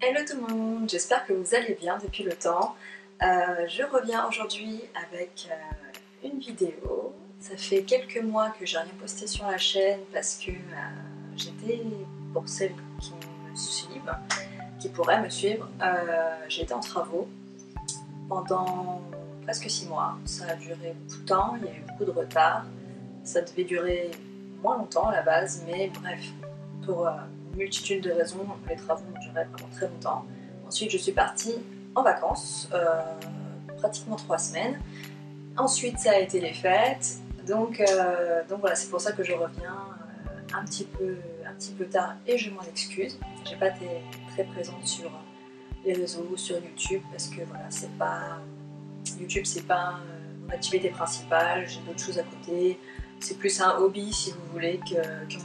Hello tout le monde, j'espère que vous allez bien depuis le temps. Je reviens aujourd'hui avec une vidéo. Ça fait quelques mois que j'ai rien posté sur la chaîne parce que j'étais, pour celles qui me suivent, qui pourraient me suivre, j'étais en travaux pendant presque 6 mois. Ça a duré beaucoup de temps, il y a eu beaucoup de retard. Ça devait durer moins longtemps à la base, mais bref, pour une multitude de raisons, les travaux ont duré pendant très longtemps. Ensuite, je suis partie en vacances, pratiquement 3 semaines. Ensuite, ça a été les fêtes. Donc voilà, c'est pour ça que je reviens un petit peu tard et je m'en excuse. J'ai pas été très présente sur les réseaux, sur YouTube, parce que voilà, YouTube, c'est pas mon activité principale, j'ai d'autres choses à côté. C'est plus un hobby, si vous voulez, que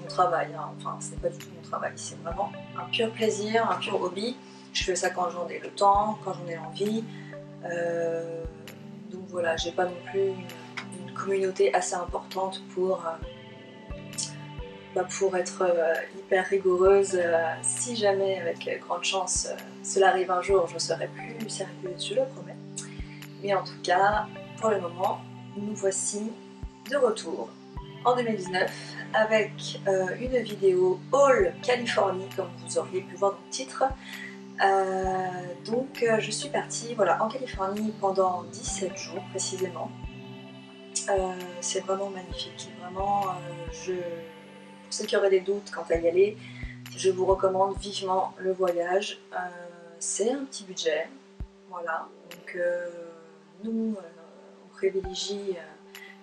mon travail. Hein. Enfin, ce n'est pas du tout mon travail, c'est vraiment un pur plaisir, un pur hobby. Je fais ça quand j'en ai le temps, quand j'en ai envie. Donc voilà, j'ai pas non plus une communauté assez importante pour être hyper rigoureuse. Si jamais, avec grande chance, cela arrive un jour, je serai plus sérieuse, je le promets. Mais en tout cas, pour le moment, nous voici de retour en 2019 avec une vidéo Haul Californie, comme vous auriez pu voir dans le titre. Je suis partie voilà, en Californie pendant 17 jours précisément. C'est vraiment magnifique. Vraiment, pour ceux qui auraient des doutes quant à y aller, je vous recommande vivement le voyage. C'est un petit budget, voilà. Donc nous, on privilégie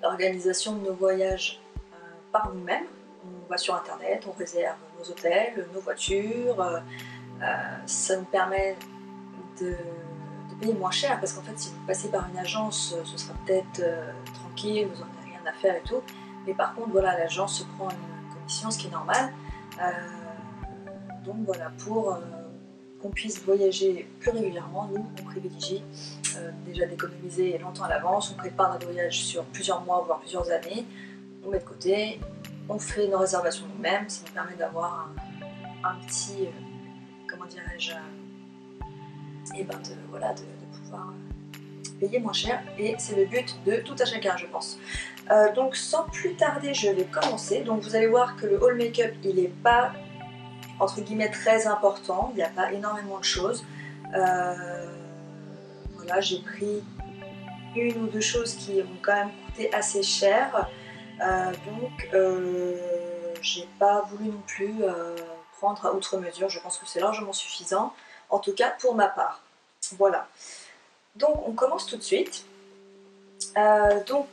l'organisation de nos voyages par nous-mêmes. On va sur internet, on réserve nos hôtels, nos voitures. Ça nous permet de payer moins cher, parce qu'en fait si vous passez par une agence, ce sera peut-être tranquille, vous n'en avez rien à faire et tout. Mais par contre voilà, l'agence se prend une commission, ce qui est normal. Donc voilà, pour qu'on puisse voyager plus régulièrement, nous on privilégie déjà d'économiser longtemps à l'avance. On prépare notre voyage sur plusieurs mois voire plusieurs années, on met de côté, on fait nos réservations nous-mêmes. Ça nous permet d'avoir un petit comment dirais-je, et ben de pouvoir payer moins cher, et c'est le but de tout un chacun, je pense. Donc sans plus tarder, je vais commencer. Donc vous allez voir que le haul make-up, il n'est pas entre guillemets très important, il n'y a pas énormément de choses. Voilà, j'ai pris une ou deux choses qui m'ont quand même coûté assez cher, j'ai pas voulu non plus prendre à outre mesure. Je pense que c'est largement suffisant, en tout cas pour ma part. Voilà, donc on commence tout de suite. Pardon,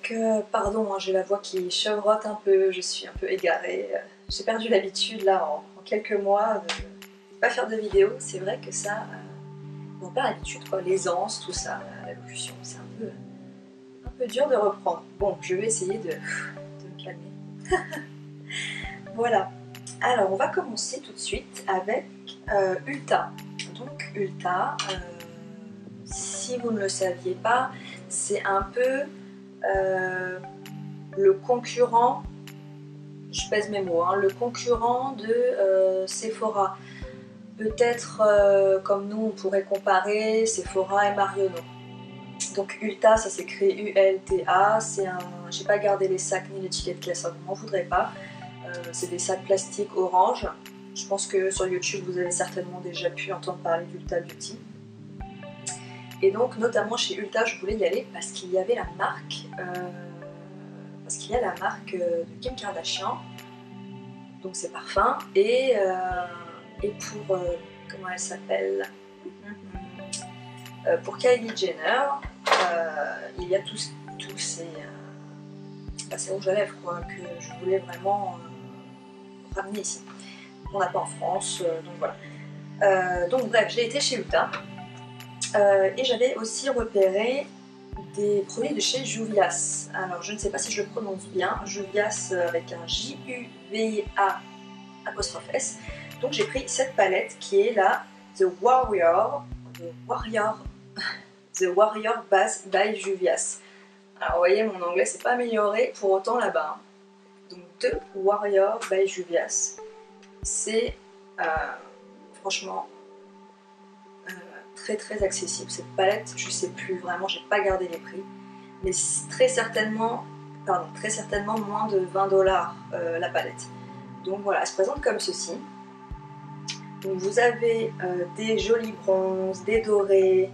hein, j'ai la voix qui chevrotte un peu, je suis un peu égarée. J'ai perdu l'habitude là en quelques mois de ne pas faire de vidéos. C'est vrai que ça, on perd l'habitude, quoi, l'aisance, tout ça, l'allocution, c'est un peu dur de reprendre. Bon, je vais essayer de me calmer. Voilà, alors on va commencer tout de suite avec Ulta. Donc Ulta, si vous ne le saviez pas, c'est un peu le concurrent, je pèse mes mots, hein, le concurrent de Sephora. Peut-être comme nous on pourrait comparer Sephora et Marionneau. Donc Ulta, ça s'écrit U-L-T-A, c'est un... J'ai pas gardé les sacs ni l'étiquette caisse, vous m'en voudrez pas. C'est des sacs plastiques orange. Je pense que sur YouTube vous avez certainement déjà pu entendre parler d'Ulta Beauty. Et donc notamment chez Ulta, je voulais y aller parce qu'il y avait la marque, y a la marque de Kim Kardashian, donc ses parfums, et pour comment elle s'appelle, pour Kylie Jenner, il y a tous ces rouges à lèvres quoi, que je voulais vraiment ramener ici. On n'a pas en France, donc voilà. Donc bref, j'ai été chez Ulta et j'avais aussi repéré des produits de chez Juvia's. Alors je ne sais pas si je le prononce bien, Juvia's avec un J-U-V-A''S. Donc j'ai pris cette palette qui est la The Warrior Base by Juvia's. Alors vous voyez, mon anglais c'est pas amélioré pour autant là-bas. Donc The Warrior by Juvia's. C'est franchement très accessible. Cette palette, je sais plus vraiment, j'ai pas gardé les prix, mais très certainement moins de 20 $ la palette. Donc voilà, elle se présente comme ceci. Donc vous avez des jolis bronzes, des dorés,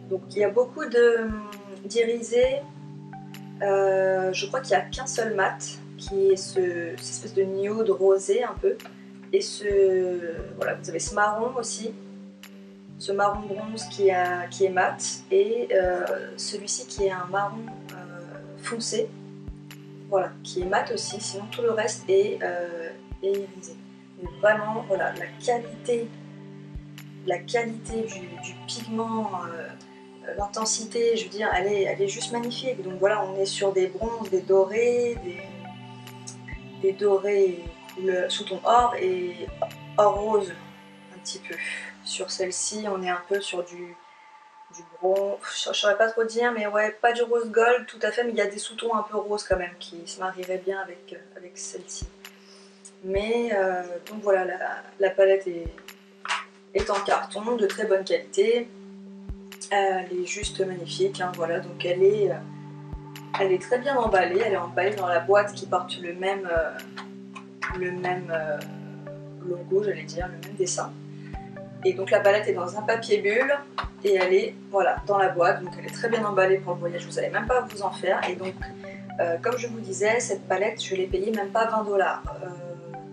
donc il y a beaucoup d'irisés. Je crois qu'il n'y a qu'un seul mat qui est cette espèce de nude rosé un peu, et voilà, vous avez ce marron aussi, ce marron bronze qui est mat, et celui-ci qui est un marron foncé, voilà, qui est mat aussi, sinon tout le reste est irisé. Mais vraiment, voilà, la qualité du pigment, l'intensité, je veux dire, elle est juste magnifique. Donc voilà, on est sur des bronzes, des dorés, des dorés sous ton or et or rose un petit peu. Sur celle-ci, on est un peu sur du bronze, je ne saurais pas trop dire, mais ouais, pas du rose gold tout à fait, mais il y a des sous-tons un peu roses quand même qui se marieraient bien avec celle-ci. Mais donc voilà, la palette est en carton, de très bonne qualité. Elle est juste magnifique, hein, voilà, donc elle est très bien emballée, elle est emballée dans la boîte qui porte le même logo, j'allais dire, le même dessin. Et donc la palette est dans un papier bulle et elle est, voilà, dans la boîte, donc elle est très bien emballée pour le voyage, vous n'allez même pas vous en faire. Et donc, comme je vous disais, cette palette, je l'ai payée même pas 20 $.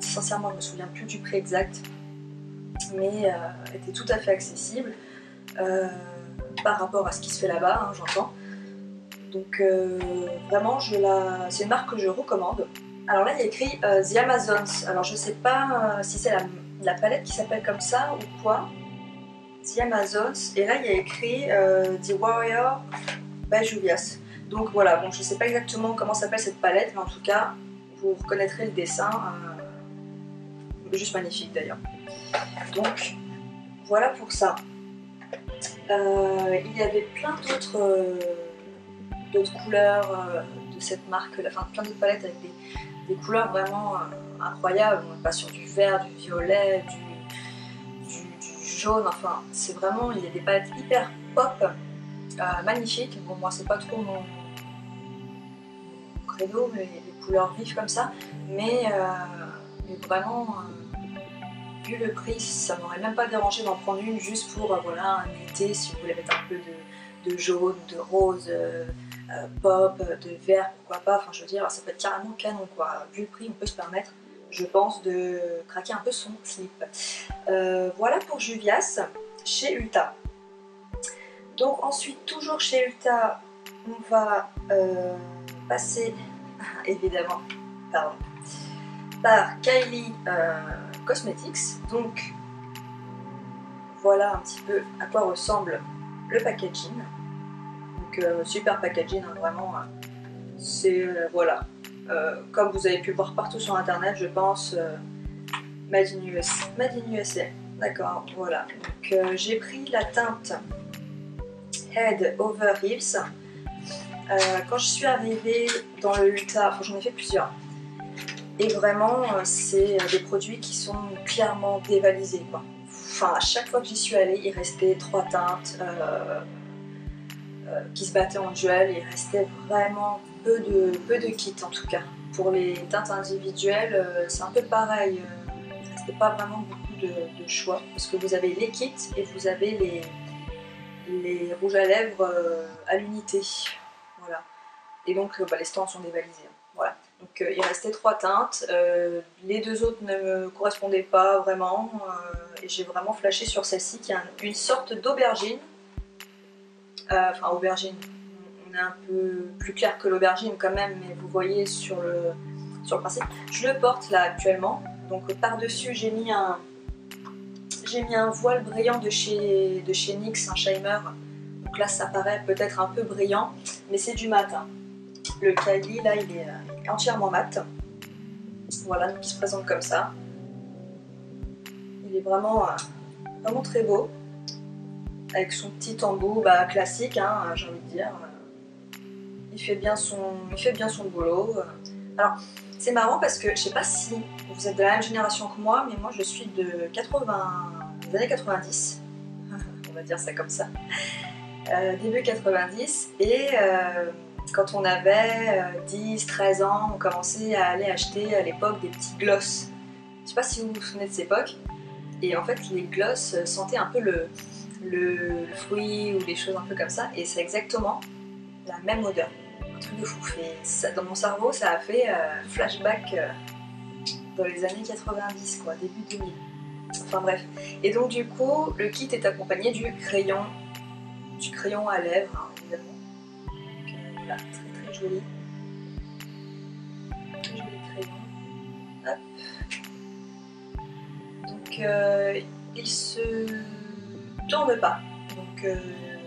Sincèrement, je me souviens plus du prix exact, mais elle était tout à fait accessible. Par rapport à ce qui se fait là-bas, hein, j'entends. Donc vraiment, c'est une marque que je recommande. Alors là, il y a écrit The Amazons. Alors je sais pas si c'est la palette qui s'appelle comme ça ou quoi. The Amazons. Et là, il y a écrit The Warrior by Juvias. Donc voilà, bon, je sais pas exactement comment s'appelle cette palette, mais en tout cas, vous reconnaîtrez le dessin. Juste magnifique d'ailleurs. Donc voilà pour ça. Il y avait plein d'autres couleurs de cette marque, enfin plein d'autres palettes avec des couleurs vraiment incroyables. On n'est pas sur du vert, du violet, du jaune, enfin c'est vraiment, il y a des palettes hyper pop, magnifiques. Bon, moi c'est pas trop mon credo, les couleurs vives comme ça, mais vraiment, vu le prix, ça m'aurait même pas dérangé d'en prendre une juste pour voilà, un été, si vous voulez mettre un peu de jaune, de rose, pop, de vert, pourquoi pas, enfin je veux dire, ça peut être carrément canon quoi. Vu le prix, on peut se permettre, je pense, de craquer un peu son slip. Voilà pour Juvias, chez Ulta. Donc ensuite, toujours chez Ulta, on va passer, évidemment, par Kylie Cosmetics. Donc voilà un petit peu à quoi ressemble le packaging. Donc super packaging, hein, vraiment. C'est voilà, comme vous avez pu le voir partout sur internet, je pense, Made in USA. D'accord, voilà. Donc j'ai pris la teinte Head Over Heels. Quand je suis arrivée dans le Ulta, enfin, j'en ai fait plusieurs. Et vraiment, c'est des produits qui sont clairement dévalisés, quoi. Enfin, à chaque fois que j'y suis allée, il restait 3 teintes qui se battaient en duel. Il restait vraiment peu de kits, en tout cas. Pour les teintes individuelles, c'est un peu pareil. Il ne restait pas vraiment beaucoup de choix. Parce que vous avez les kits et vous avez les rouges à lèvres à l'unité. Voilà. Et donc, les stands sont dévalisés. Voilà. Donc il restait 3 teintes, les 2 autres ne me correspondaient pas vraiment, et j'ai vraiment flashé sur celle-ci qui est une sorte d'aubergine. Enfin aubergine, on est un peu plus clair que l'aubergine quand même, mais vous voyez sur le principe. Je le porte là actuellement, donc par-dessus j'ai mis un voile brillant de chez NYX, un Shimmer, donc là ça paraît peut-être un peu brillant, mais c'est du mat. Hein. Le Kylie là il est entièrement mat. Voilà, donc il se présente comme ça. Il est vraiment très beau. Avec son petit embout classique, hein, j'ai envie de dire. Il fait bien son boulot. Alors, c'est marrant parce que je sais pas si vous êtes de la même génération que moi, mais moi je suis des années 90. va dire ça comme ça, début 90, et quand on avait 10-13 ans, on commençait à aller acheter à l'époque des petits gloss. Je sais pas si vous vous souvenez de cette époque, et en fait les gloss sentaient un peu le fruit ou des choses un peu comme ça, et c'est exactement la même odeur. Un truc de fou. Et ça, dans mon cerveau, ça a fait flashback dans les années 90, quoi, début 2000. Enfin bref. Et donc du coup, le kit est accompagné du crayon à lèvres, hein, évidemment. Donc voilà, très très joli. Très joli crayon. Hop. Donc il se tourne pas. Donc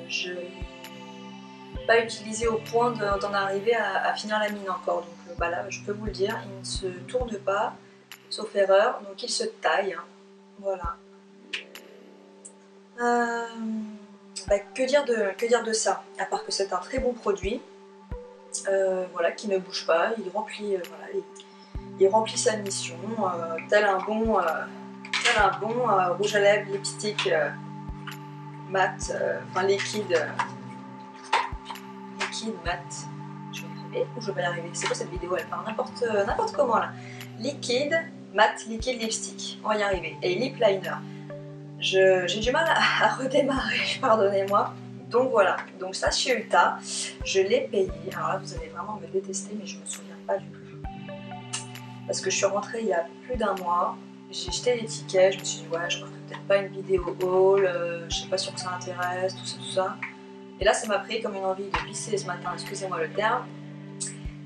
je l'ai pas utilisé au point d'en arriver à finir la mine encore. Donc bah là, je peux vous le dire, il ne se tourne pas, sauf erreur. Donc il se taille. Hein. Voilà. Bah, que dire de ça, à part que c'est un très bon produit, voilà, qui ne bouge pas, il remplit, voilà, il remplit sa mission, tel un bon rouge à lèvres, lipstick mat, enfin liquide mat. Je vais y arriver ou je vais pas y arriver? C'est quoi cette vidéo? Elle parle n'importe comment là. Liquide mat, liquide lipstick, on va y arriver. Et lip liner. J'ai du mal à redémarrer, pardonnez-moi. Donc voilà, donc ça chez Ulta, je l'ai payé. Alors là, vous allez vraiment me détester, mais je me souviens pas du tout. Parce que je suis rentrée il y a plus d'un mois, j'ai jeté les tickets, je me suis dit, ouais, je ferai peut-être pas une vidéo haul, je sais pas sûr que ça intéresse, tout ça. Et là, ça m'a pris comme une envie de pisser ce matin, excusez-moi le terme.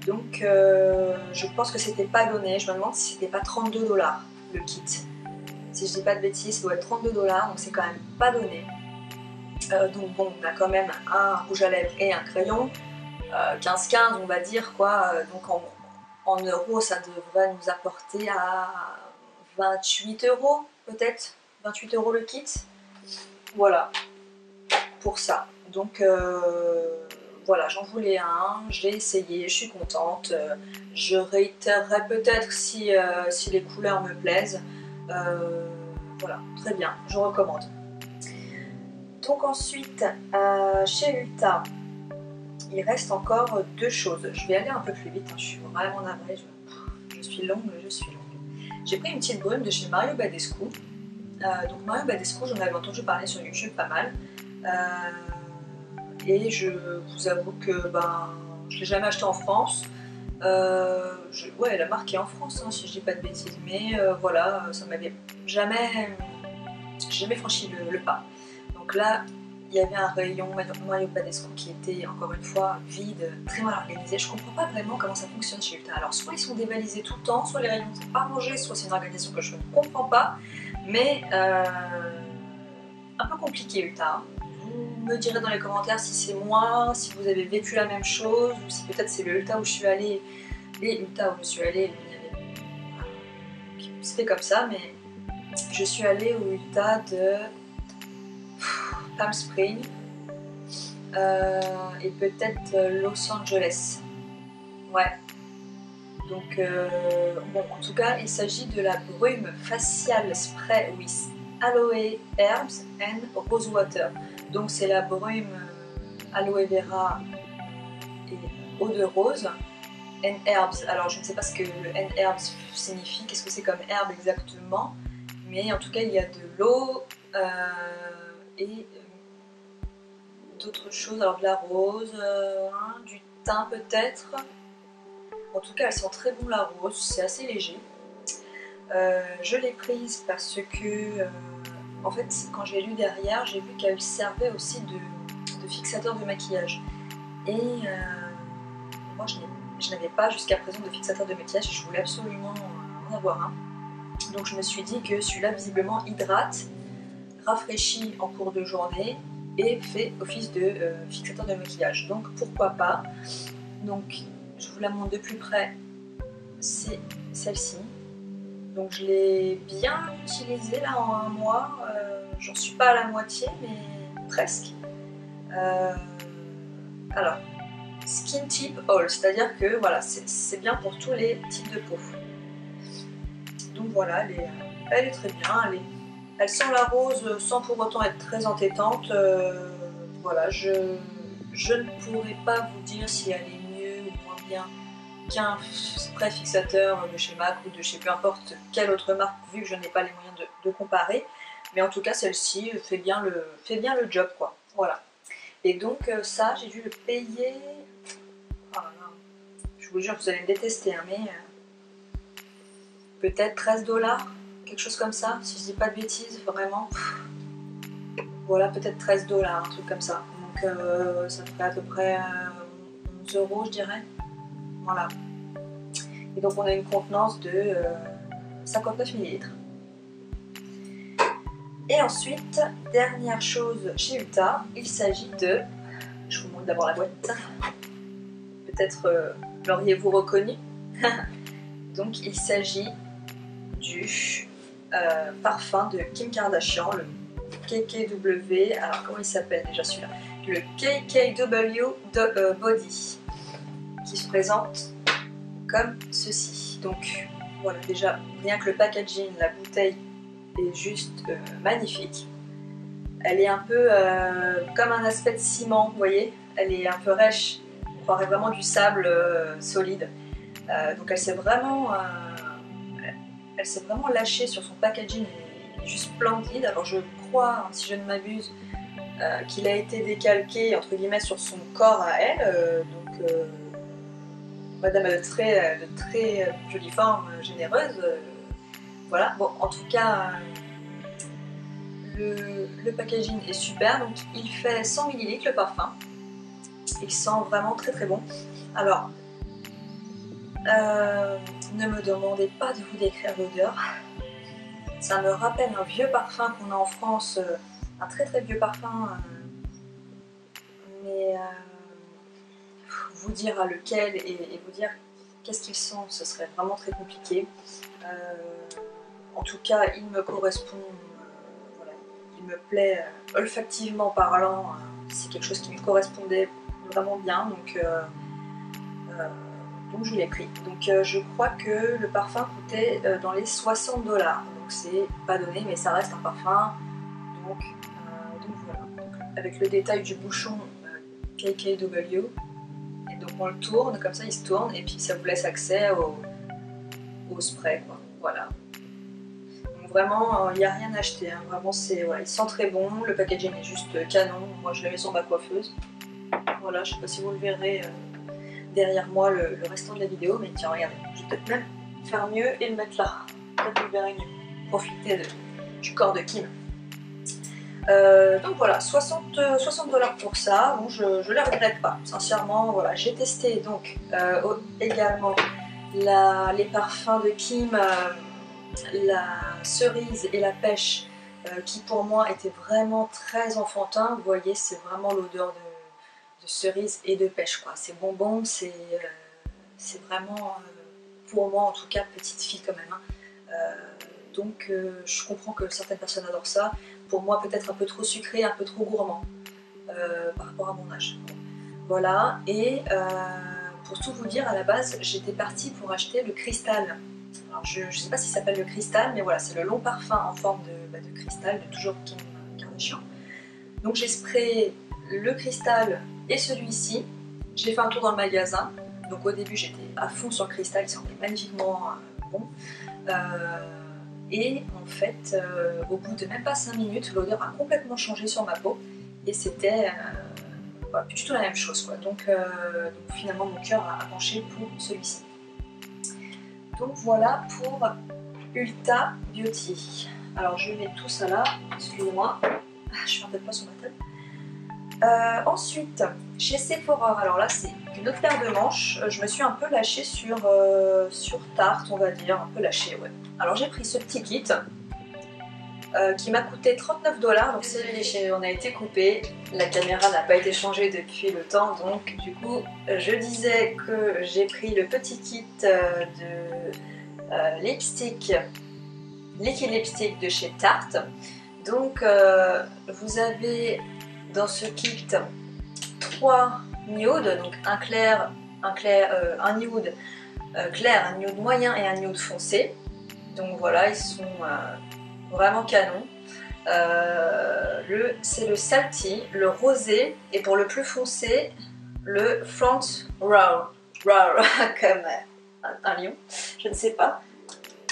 Donc, je pense que c'était pas donné, je me demande si c'était pas 32 $ le kit. Si je dis pas de bêtises, ça doit être 32 $, donc c'est quand même pas donné. Donc bon, on a quand même un rouge à lèvres et un crayon, 15-15 on va dire quoi, donc en euros ça devrait nous apporter à 28 € peut-être, 28 € le kit, voilà, pour ça. Donc voilà, j'en voulais un, j'ai essayé, je suis contente, je réitérerai peut-être si les couleurs me plaisent. Voilà, très bien, je recommande. Donc ensuite, chez Ulta, il reste encore deux choses. Je vais aller un peu plus vite, hein, je suis vraiment navrée, je suis longue. J'ai pris une petite brume de chez Mario Badescu. Donc Mario Badescu, j'en avais entendu parler sur YouTube pas mal. Et je vous avoue que ben, je ne l'ai jamais acheté en France. Ouais, la marque est en France, hein, si je dis pas de bêtises, mais voilà, ça m'avait jamais franchi le pas. Donc là, il y avait un rayon Mario Badescu qui était encore une fois vide, très mal organisé. Je comprends pas vraiment comment ça fonctionne chez Ulta. Alors soit ils sont dévalisés tout le temps, soit les rayons ne sont pas rangés, soit c'est une organisation que je ne comprends pas, mais un peu compliqué Ulta. Hein. Vous me direz dans les commentaires si c'est moi, si vous avez vécu la même chose, ou si peut-être c'est le Ulta où je suis allée, les Ulta où je suis allée, c'était comme ça, mais je suis allée au Ulta de Palm Springs et peut-être Los Angeles. Ouais. Donc, bon, en tout cas, il s'agit de la brume facial spray with aloe herbs and rose water. Donc, c'est la brume aloe vera et eau de rose. And herbs. Alors, je ne sais pas ce que le and herbs signifie. Qu'est-ce que c'est comme herbe exactement? Mais en tout cas, il y a de l'eau et d'autres choses, alors de la rose, du thym peut-être. En tout cas, elles sent très bon la rose, c'est assez léger. Je l'ai prise parce que, en fait, quand j'ai lu derrière, j'ai vu qu'elle servait aussi de fixateur de maquillage. Et moi, je n'avais pas jusqu'à présent de fixateur de maquillage, je voulais absolument en avoir un. Donc je me suis dit que celui-là, visiblement, hydrate, rafraîchit en cours de journée, et fait office de fixateur de maquillage. Donc pourquoi pas. Donc je vous la montre de plus près, c'est celle-ci. Donc je l'ai bien utilisée là en un mois. J'en suis pas à la moitié, mais presque. Alors, skin type all, c'est-à-dire que voilà, c'est bien pour tous les types de peau. Donc voilà, elle est très bien, Elle sent la rose sans pour autant être très entêtante. Voilà, je ne pourrais pas vous dire si elle est mieux ou moins bien qu'un spray fixateur de chez MAC ou de chez peu importe quelle autre marque, vu que je n'ai pas les moyens de comparer. Mais en tout cas, celle-ci fait bien le job, quoi. Voilà. Et donc ça, j'ai dû le payer... Oh là là. Je vous jure, vous allez me détester, hein, mais peut-être 13 $, quelque chose comme ça, si je dis pas de bêtises, vraiment. Voilà, peut-être 13 $, un truc comme ça. Donc ça ferait à peu près 11 €, je dirais. Voilà. Et donc on a une contenance de 59 ml. Et ensuite, dernière chose chez Ulta, il s'agit de... Je vous montre d'abord la boîte. Peut-être l'auriez-vous reconnu. Donc il s'agit du parfum de Kim Kardashian, le KKW. Alors comment il s'appelle déjà celui-là? Le KKW Body, qui se présente comme ceci. Donc voilà, déjà rien que le packaging, la bouteille est juste magnifique. Elle est un peu comme un aspect de ciment, vous voyez, elle est un peu rêche, on croirait vraiment du sable solide. Donc elle s'est vraiment lâchée sur son packaging, elle est juste splendide. Alors je crois, si je ne m'abuse, qu'il a été décalqué entre guillemets sur son corps à elle. Madame a de très jolies formes, généreuses. Voilà, bon, en tout cas, le packaging est super. Donc il fait 100 ml le parfum. Il sent vraiment très très bon. Alors, ne me demandez pas de vous décrire l'odeur. Ça me rappelle un vieux parfum qu'on a en France, un très très vieux parfum, mais vous dire lequel et vous dire qu'est-ce qu'il sent, ce serait vraiment très compliqué. En tout cas, il me correspond, voilà, il me plaît olfactivement parlant, c'est quelque chose qui me correspondait vraiment bien, donc je l'ai pris. Donc je crois que le parfum coûtait dans les 60 $, donc c'est pas donné, mais ça reste un parfum. Donc voilà, donc, avec le détail du bouchon KKW, et donc on le tourne, comme ça il se tourne, et puis ça vous laisse accès au spray, quoi. Voilà. Donc vraiment, il n'y a rien à acheter, hein. Vraiment, voilà, il sent très bon, le packaging est juste canon. Moi je l'ai mis sur ma coiffeuse. Voilà, je sais pas si vous le verrez derrière moi le restant de la vidéo, mais tiens, regardez, je vais peut-être même faire mieux et le mettre là. Peut-être que vous le verrez mieux. Profitez du corps de Kim. Donc voilà, 60 $ pour ça. Bon, je ne la regrette pas, sincèrement. Voilà, j'ai testé donc également les parfums de Kim, la cerise et la pêche, qui pour moi étaient vraiment très enfantins. Vous voyez, c'est vraiment l'odeur de cerise et de pêche, quoi. C'est bonbon, c'est vraiment, pour moi en tout cas, petite fille quand même, hein. Donc je comprends que certaines personnes adorent ça. Pour moi, peut-être un peu trop sucré, un peu trop gourmand par rapport à mon âge. Voilà, et pour tout vous dire, à la base, j'étais partie pour acheter le cristal. Alors, je ne sais pas si ça s'appelle le cristal, mais voilà, c'est le long parfum en forme de cristal, de toujours Kim Kardashian. Donc j'ai sprayé le cristal et celui-ci. J'ai fait un tour dans le magasin. Donc au début, j'étais à fond sur le cristal, il sentait magnifiquement bon. Et en fait, au bout de même pas 5 minutes, l'odeur a complètement changé sur ma peau. Et c'était plus du tout la même chose, quoi. Donc finalement, mon cœur a penché pour celui-ci. Donc voilà pour Ulta Beauty. Alors je mets tout ça là, excusez-moi, je fais un peu de pas sur ma table. Ensuite, chez Sephora, alors là c'est une autre paire de manches. Je me suis un peu lâchée sur Tarte, on va dire, un peu lâchée, ouais. Alors j'ai pris ce petit kit qui m'a coûté 39 $. Donc c'est léger, on a été coupé, la caméra n'a pas été changée depuis le temps, donc du coup je disais que j'ai pris le petit kit de lipstick, liquid lipstick de chez Tarte. Donc vous avez dans ce kit 3 nudes, donc un nude clair, un nude moyen et un nude foncé. Donc voilà, ils sont vraiment canons. C'est le Salty, le rosé, et pour le plus foncé, le Front Row, comme un lion, je ne sais pas.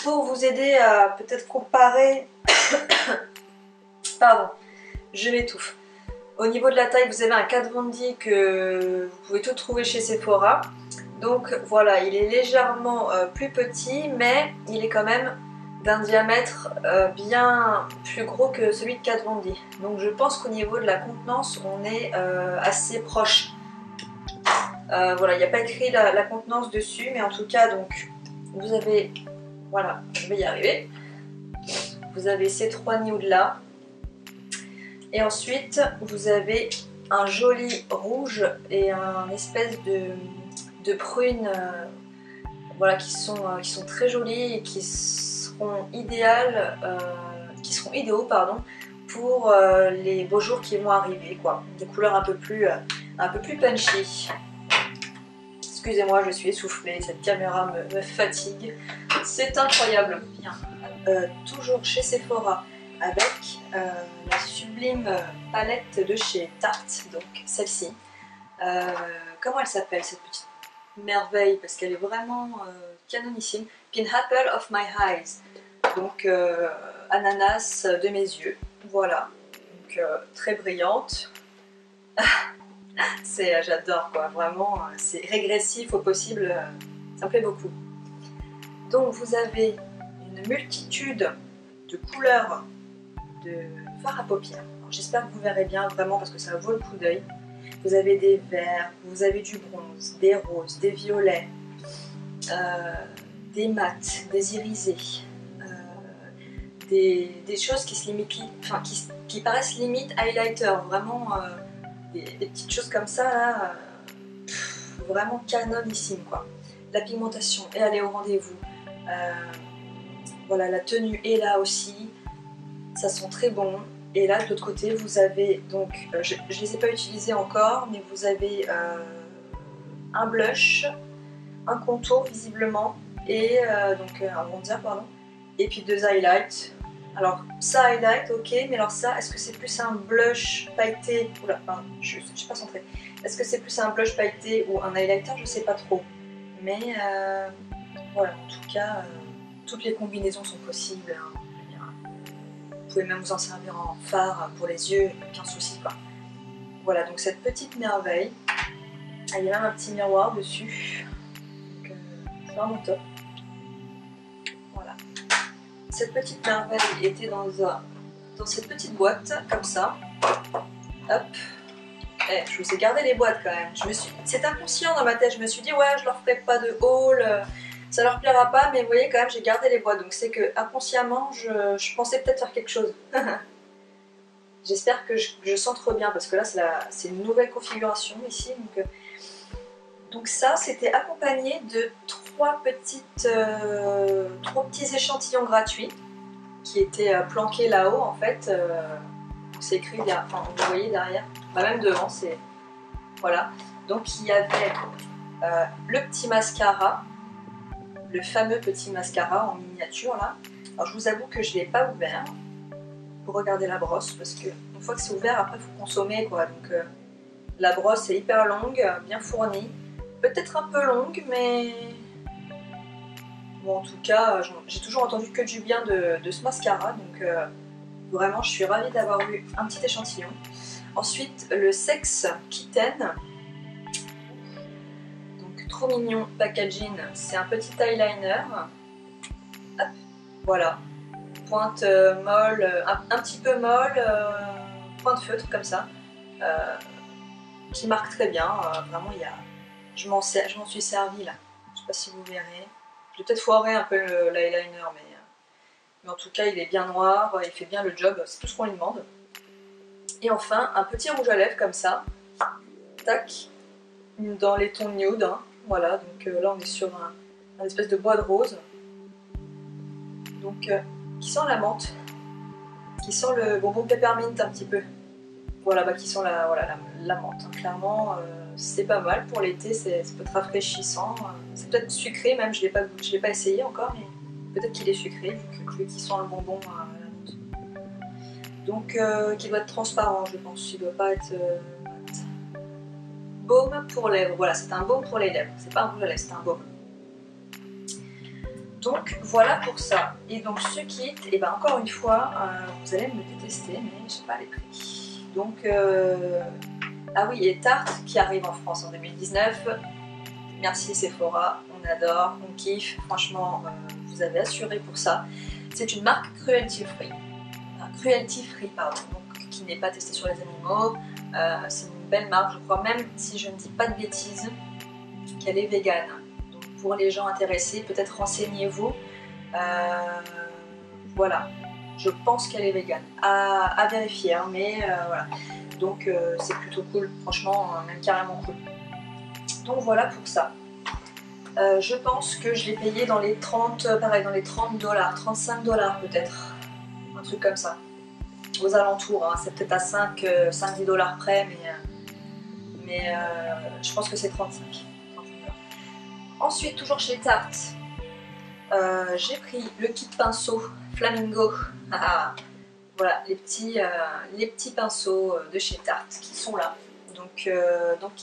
Pour vous aider à peut-être comparer, pardon, je m'étouffe. Au niveau de la taille, vous avez un Kat Von D que vous pouvez tout trouver chez Sephora. Donc voilà, il est légèrement plus petit, mais il est quand même d'un diamètre bien plus gros que celui de Kat Von D. Donc je pense qu'au niveau de la contenance, on est assez proche. Voilà, il n'y a pas écrit la contenance dessus, mais en tout cas, donc vous avez, voilà, je vais y arriver. Vous avez ces 3 nudes là. Et ensuite, vous avez un joli rouge et un espèce de prunes voilà, qui sont très jolies et qui seront idéaux pardon, pour les beaux jours qui vont arriver, quoi. Des couleurs un peu plus punchy. Excusez-moi, je suis essoufflée, cette caméra me fatigue. C'est incroyable. Bien. Toujours chez Sephora, avec la sublime palette de chez Tarte, donc celle-ci. Comment elle s'appelle cette petite merveille? Parce qu'elle est vraiment canonissime. Pin Apple of My Eyes, donc ananas de mes yeux. Voilà, donc très brillante. J'adore quoi, vraiment, c'est régressif au possible, ça me plaît beaucoup. Donc vous avez une multitude de couleurs de fard à paupières. J'espère que vous verrez bien vraiment parce que ça vaut le coup d'œil. Vous avez des verts, vous avez du bronze, des roses, des violets, des mats, des irisés, des choses qui se limitent, enfin qui paraissent limite highlighter, vraiment des petites choses comme ça là, vraiment canonissime quoi. La pigmentation est allée au rendez-vous. Voilà, la tenue est là aussi, ça sent très bon. Et là de l'autre côté vous avez donc, je ne les ai pas utilisés encore, mais vous avez un blush, un contour visiblement, et donc un bronzer pardon, et puis 2 highlights. Alors ça highlight ok, mais alors ça, est-ce que c'est plus un blush pailleté, oula pardon, je suis pas centrée, est-ce que c'est plus un blush pailleté ou un highlighter, je sais pas trop, mais voilà, en tout cas toutes les combinaisons sont possibles, hein. Vous pouvez même vous en servir en fard pour les yeux, aucun souci quoi. Voilà, donc cette petite merveille, il y a même un petit miroir dessus, donc c'est vraiment top. Voilà. Cette petite merveille était dans cette petite boîte, comme ça. Hop. Je vous ai gardé les boîtes quand même. C'est inconscient dans ma tête, je me suis dit ouais, je leur ferai pas de haul, ça leur plaira pas, mais vous voyez quand même j'ai gardé les boîtes, donc c'est que inconsciemment je pensais peut-être faire quelque chose. J'espère que je centre bien parce que là c'est une nouvelle configuration ici, donc ça c'était accompagné de 3 petits échantillons gratuits qui étaient planqués là-haut en fait. C'est écrit derrière, enfin vous voyez derrière, bah, même devant, c'est voilà. Donc il y avait le petit mascara, le fameux petit mascara en miniature là. Alors je vous avoue que je ne l'ai pas ouvert pour regarder la brosse parce que une fois que c'est ouvert après il faut consommer quoi. Donc la brosse est hyper longue, bien fournie, peut-être un peu longue mais bon en tout cas j'ai toujours entendu que du bien de ce mascara, donc vraiment je suis ravie d'avoir eu un petit échantillon. Ensuite le Sex Kitten. Trop mignon packaging, c'est un petit eyeliner. Hop, voilà, pointe molle, un petit peu molle, pointe feutre comme ça, qui marque très bien. Vraiment, je m'en suis servi là. Je sais pas si vous verrez. Je vais peut-être foirer un peu l'eyeliner, mais en tout cas, il est bien noir, il fait bien le job, c'est tout ce qu'on lui demande. Et enfin, un petit rouge à lèvres comme ça, tac, dans les tons nude. Hein. Voilà, donc là on est sur un espèce de bois de rose, donc qui sent la menthe, qui sent le bonbon peppermint un petit peu. Voilà, bah, qui sent la menthe. Hein. Clairement, c'est pas mal pour l'été, ça peut être rafraîchissant. C'est peut-être sucré même, je l'ai pas essayé encore, mais peut-être qu'il est sucré vu qu'il sent le bonbon à la menthe. Donc qui doit être transparent, je pense. Il doit pas être baume pour lèvres. Voilà, c'est un baume pour les lèvres. C'est pas un rouge à lèvres, c'est un baume. Donc voilà pour ça. Et donc ce kit, et ben encore une fois, vous allez me détester, mais je sais pas les prix. Donc ah oui, et Tarte qui arrive en France en 2019. Merci Sephora, on adore, on kiffe. Franchement, vous avez assuré pour ça. C'est une marque cruelty free, pardon, donc qui n'est pas testée sur les animaux. C'est une belle marque, je crois même, si je ne dis pas de bêtises, qu'elle est végane. Pour les gens intéressés, peut-être renseignez-vous. Voilà, je pense qu'elle est végane. À vérifier, hein, mais voilà. Donc c'est plutôt cool, franchement, même carrément cool. Donc voilà pour ça. Je pense que je l'ai payé dans les 30, pareil, dans les 30$, 35$ peut-être. Un truc comme ça. Aux alentours, hein. C'est peut-être à 5-10$ près, mais je pense que c'est 35. Ensuite, toujours chez Tarte, j'ai pris le kit pinceau Flamingo. Voilà, les petits pinceaux de chez Tarte qui sont là. Donc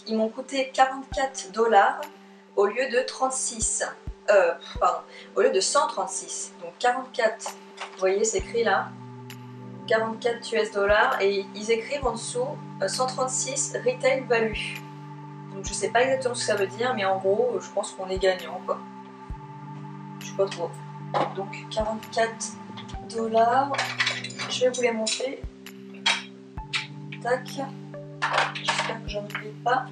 ils m'ont coûté 44$ au lieu de 36. Pardon, au lieu de 136. Donc 44, vous voyez, c'est écrit là. 44 US$ et ils écrivent en dessous 136 retail value. Donc je sais pas exactement ce que ça veut dire, mais en gros, je pense qu'on est gagnant, quoi. Je sais pas trop. Donc 44$. Je vais vous les montrer. Tac. J'espère que j'en oublie pas.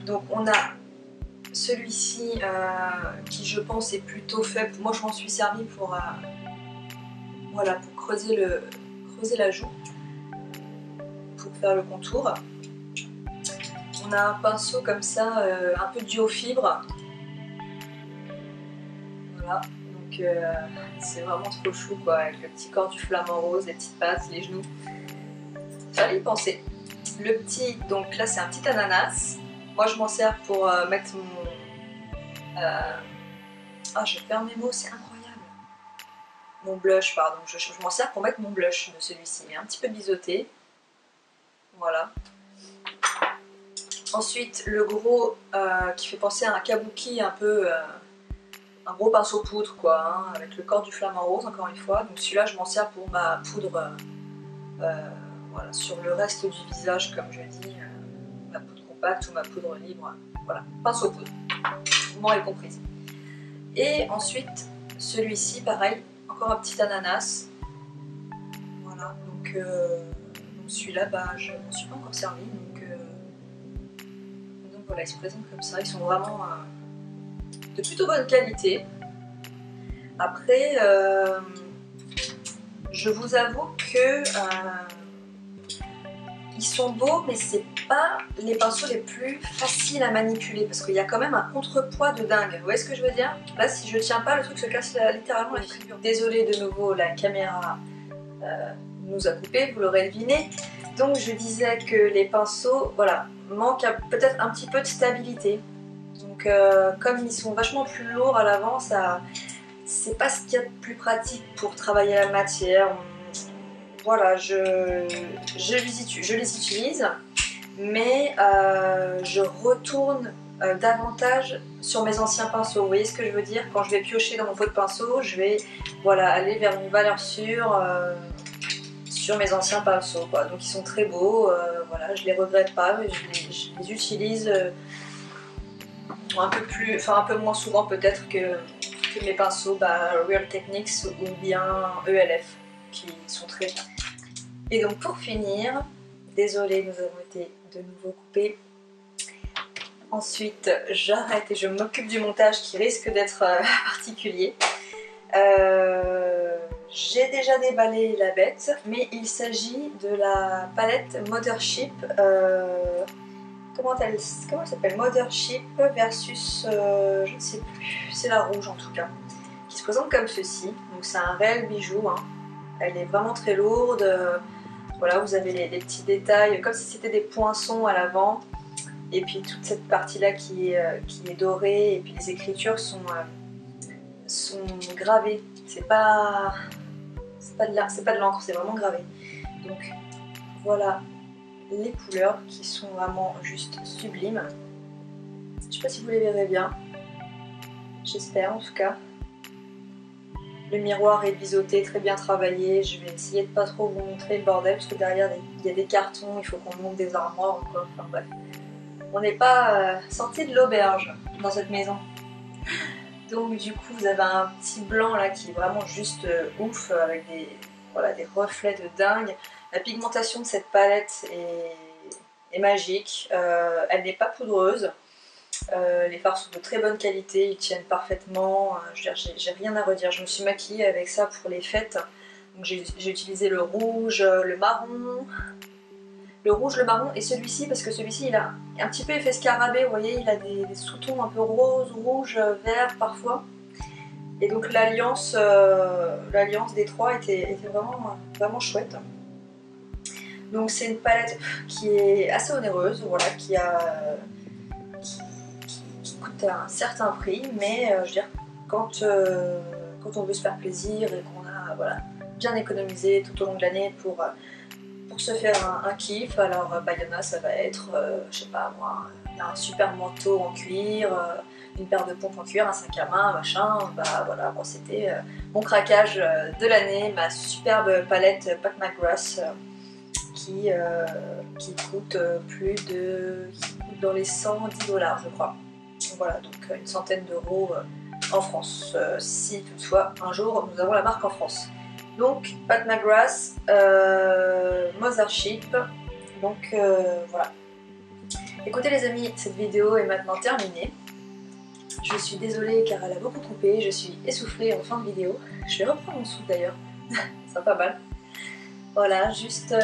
Donc on a celui-ci qui, je pense, est plutôt fait. Moi, je m'en suis servi pour voilà, pour creuser la joue, pour faire le contour. On a un pinceau comme ça, un peu duo fibre. Voilà, donc c'est vraiment trop chou, quoi, avec le petit corps du flamant rose, les petites pattes, les genoux. Fallait y penser. Le petit, donc là c'est un petit ananas. Moi je m'en sers pour mettre mon... Ah, je perds mes mots, c'est incroyable. Mon blush, pardon. Je m'en sers pour mettre mon blush de celui-ci, mais un petit peu biseauté. Voilà. Ensuite, le gros qui fait penser à un kabuki, un peu un gros pinceau poudre, quoi, hein, avec le corps du flamant rose, encore une fois. Donc celui-là, je m'en sers pour ma poudre, voilà, sur le reste du visage, comme je dis, ma poudre compacte ou ma poudre libre. Voilà, pinceau poudre, vous m'aurez comprise. Et ensuite, celui-ci, pareil, encore un petit ananas. Voilà, donc celui-là, bah, je m'en suis pas encore servi, donc voilà, ils se présentent comme ça, ils sont vraiment de plutôt bonne qualité. Après, je vous avoue que ils sont beaux, mais c'est pas les pinceaux les plus faciles à manipuler parce qu'il y a quand même un contrepoids de dingue. Vous voyez ce que je veux dire? Là, si je tiens pas, le truc se casse littéralement la figure. Désolée, de nouveau, la caméra nous a coupé, vous l'aurez deviné. Donc je disais que les pinceaux, voilà, manquent peut-être un petit peu de stabilité. Donc comme ils sont vachement plus lourds à l'avant, ça, c'est pas ce qu'il y a de plus pratique pour travailler la matière. Voilà, je les utilise, mais je retourne davantage sur mes anciens pinceaux. Vous voyez ce que je veux dire? Quand je vais piocher dans mon pot de pinceau, je vais, voilà, aller vers une valeur sûre sur mes anciens pinceaux, quoi. Donc ils sont très beaux, voilà, je les regrette pas, mais je les utilise un peu moins souvent peut-être que mes pinceaux Real Techniques ou bien ELF, qui sont très bien. Et donc pour finir, désolée, nous avons été de nouveau coupés. Ensuite, j'arrête et je m'occupe du montage qui risque d'être particulier. J'ai déjà déballé la bête, mais il s'agit de la palette Mothership. Comment elle s'appelle? Mothership versus, je ne sais plus, c'est la rouge en tout cas, qui se présente comme ceci. Donc c'est un réel bijou, hein. Elle est vraiment très lourde. Voilà, vous avez les petits détails, comme si c'était des poinçons à l'avant. Et puis toute cette partie-là qui est dorée, et puis les écritures sont gravées. C'est pas c'est pas de l'encre, c'est vraiment gravé. Donc voilà les couleurs qui sont vraiment juste sublimes. Je sais pas si vous les verrez bien, j'espère en tout cas. Le miroir est biseauté, très bien travaillé. Je vais essayer de pas trop vous montrer le bordel parce que derrière il y a des cartons, il faut qu'on monte des armoires ou quoi. Enfin bref, on n'est pas sorti de l'auberge dans cette maison. Donc du coup vous avez un petit blanc là qui est vraiment juste ouf avec voilà, des reflets de dingue. La pigmentation de cette palette est magique, elle n'est pas poudreuse. Les fards sont de très bonne qualité, ils tiennent parfaitement, j'ai rien à redire. Je me suis maquillée avec ça pour les fêtes, donc j'ai utilisé le rouge, le marron, le marron et celui-ci parce que celui-ci il a un petit peu effet scarabée, vous voyez, il a des sous-tons un peu rose, rouge, vert parfois. Et donc l'alliance des trois était vraiment chouette. Donc c'est une palette qui est assez onéreuse, voilà, qui coûte un certain prix, mais je veux dire, quand on veut se faire plaisir et qu'on a voilà, bien économisé tout au long de l'année pour se faire un kiff, alors Bayona ça va être, je sais pas moi, un super manteau en cuir, une paire de pompes en cuir, un sac à main, machin, bah voilà, bon, c'était mon craquage de l'année, ma superbe palette Pat McGrath qui coûte dans les 110 $, je crois. Voilà, donc une centaine d'euros en France, si toutefois un jour nous avons la marque en France. Donc Pat McGrath, Mothership, donc voilà. Écoutez les amis, cette vidéo est maintenant terminée. Je suis désolée car elle a beaucoup coupé, je suis essoufflée en fin de vidéo. Je vais reprendre mon souffle d'ailleurs, ça pas mal. Voilà, juste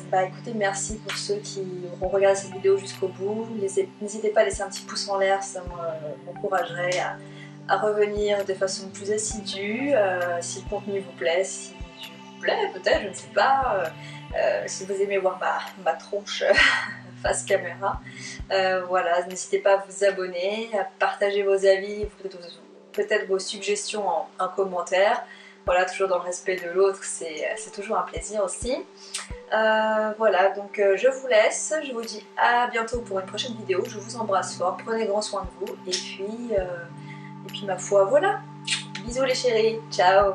bah écoutez, merci pour ceux qui auront regardé cette vidéo jusqu'au bout. N'hésitez pas à laisser un petit pouce en l'air, ça m'encouragerait à revenir de façon plus assidue, si le contenu vous plaît, si je vous plais peut-être, je ne sais pas, si vous aimez voir ma tronche face caméra. Voilà, n'hésitez pas à vous abonner, à partager vos avis, peut-être vos suggestions en commentaire. Voilà, toujours dans le respect de l'autre, c'est toujours un plaisir aussi. Voilà, donc je vous laisse, je vous dis à bientôt pour une prochaine vidéo, je vous embrasse fort, prenez grand soin de vous, et puis ma foi, voilà, bisous les chéris, ciao.